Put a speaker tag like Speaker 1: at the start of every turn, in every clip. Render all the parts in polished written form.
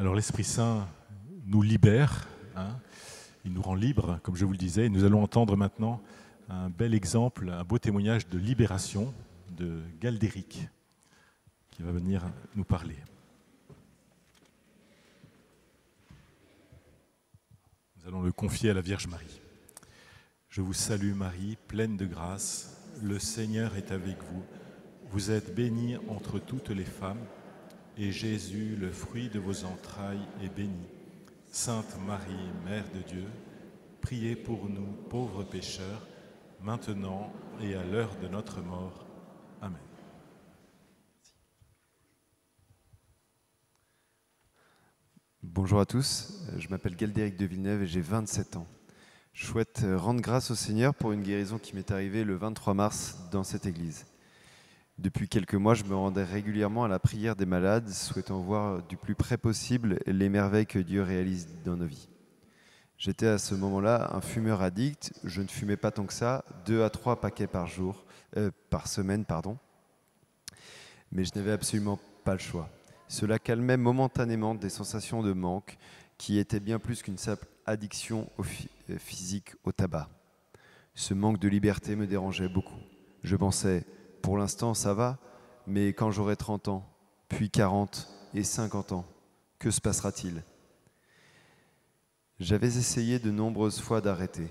Speaker 1: Alors l'Esprit Saint nous libère, hein, il nous rend libres, comme je vous le disais. Et nous allons entendre maintenant un bel exemple, un beau témoignage de libération de Galdéric, qui va venir nous parler. Nous allons le confier à la Vierge Marie. Je vous salue Marie, pleine de grâce, le Seigneur est avec vous. Vous êtes bénie entre toutes les femmes, et Jésus, le fruit de vos entrailles, est béni. Sainte Marie, Mère de Dieu, priez pour nous, pauvres pécheurs, maintenant et à l'heure de notre mort. Amen.
Speaker 2: Bonjour à tous, je m'appelle Galdéric de Villeneuve et j'ai 27 ans. Je souhaite rendre grâce au Seigneur pour une guérison qui m'est arrivée le 23 mars dans cette église. Depuis quelques mois, je me rendais régulièrement à la prière des malades, souhaitant voir du plus près possible les merveilles que Dieu réalise dans nos vies. J'étais à ce moment-là un fumeur addict, je ne fumais pas tant que ça, 2 à 3 paquets par semaine, mais je n'avais absolument pas le choix. Cela calmait momentanément des sensations de manque qui étaient bien plus qu'une simple addiction physique au tabac. Ce manque de liberté me dérangeait beaucoup. Je pensais, pour l'instant ça va, mais quand j'aurai 30 ans, puis 40 et 50 ans, que se passera-t-il ? J'avais essayé de nombreuses fois d'arrêter.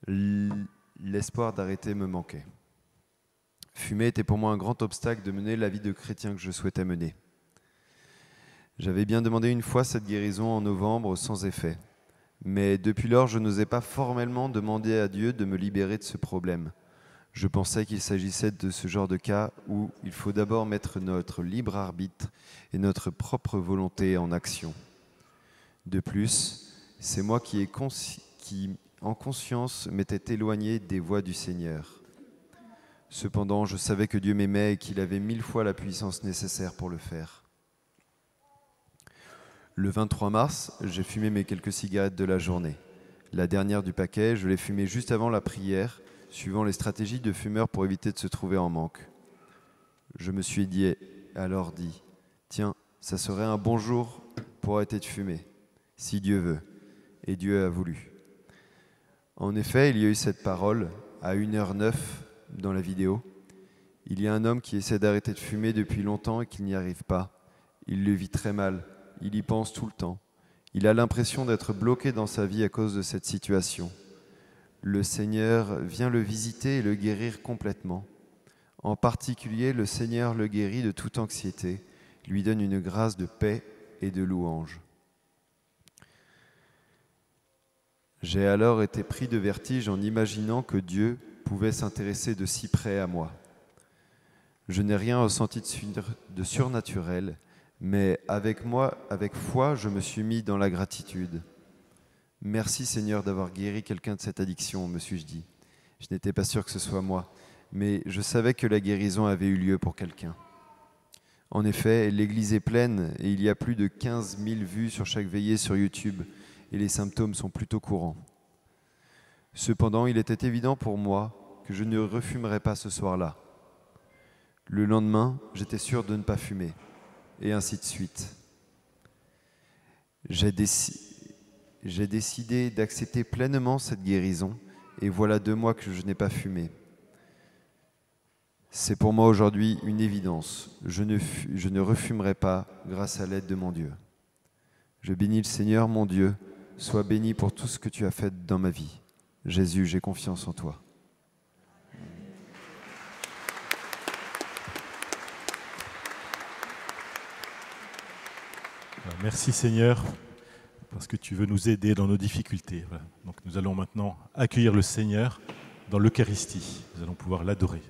Speaker 2: L'espoir d'arrêter me manquait. Fumer était pour moi un grand obstacle de mener la vie de chrétien que je souhaitais mener. J'avais bien demandé une fois cette guérison en novembre sans effet. Mais depuis lors, je n'osais pas formellement demander à Dieu de me libérer de ce problème. Je pensais qu'il s'agissait de ce genre de cas où il faut d'abord mettre notre libre arbitre et notre propre volonté en action. De plus, c'est moi qui, en conscience, m'étais éloigné des voies du Seigneur. Cependant, je savais que Dieu m'aimait et qu'il avait 1000 fois la puissance nécessaire pour le faire. Le 23 mars, j'ai fumé mes quelques cigarettes de la journée. La dernière du paquet, je l'ai fumée juste avant la prière, suivant les stratégies de fumeurs pour éviter de se trouver en manque. Je me suis alors dit, tiens, ça serait un bon jour pour arrêter de fumer, si Dieu veut, et Dieu a voulu. En effet, il y a eu cette parole, à 1h09 dans la vidéo. Il y a un homme qui essaie d'arrêter de fumer depuis longtemps et qui n'y arrive pas. Il le vit très mal. Il y pense tout le temps. Il a l'impression d'être bloqué dans sa vie à cause de cette situation. Le Seigneur vient le visiter et le guérir complètement. En particulier, le Seigneur le guérit de toute anxiété, lui donne une grâce de paix et de louange. J'ai alors été pris de vertige en imaginant que Dieu pouvait s'intéresser de si près à moi. Je n'ai rien ressenti de surnaturel, mais avec foi, je me suis mis dans la gratitude. Merci Seigneur d'avoir guéri quelqu'un de cette addiction, me suis-je dit. Je n'étais pas sûr que ce soit moi, mais je savais que la guérison avait eu lieu pour quelqu'un. En effet, l'église est pleine et il y a plus de 15 000 vues sur chaque veillée sur YouTube et les symptômes sont plutôt courants. Cependant, il était évident pour moi que je ne refumerais pas ce soir-là. Le lendemain, j'étais sûr de ne pas fumer. Et ainsi de suite. J'ai décidé d'accepter pleinement cette guérison et voilà 2 mois que je n'ai pas fumé. C'est pour moi aujourd'hui une évidence. Je ne refumerai pas grâce à l'aide de mon Dieu. Je bénis le Seigneur, mon Dieu. Sois béni pour tout ce que tu as fait dans ma vie. Jésus, j'ai confiance en toi.
Speaker 1: Merci Seigneur, parce que tu veux nous aider dans nos difficultés. Voilà. Donc nous allons maintenant accueillir le Seigneur dans l'Eucharistie. Nous allons pouvoir l'adorer.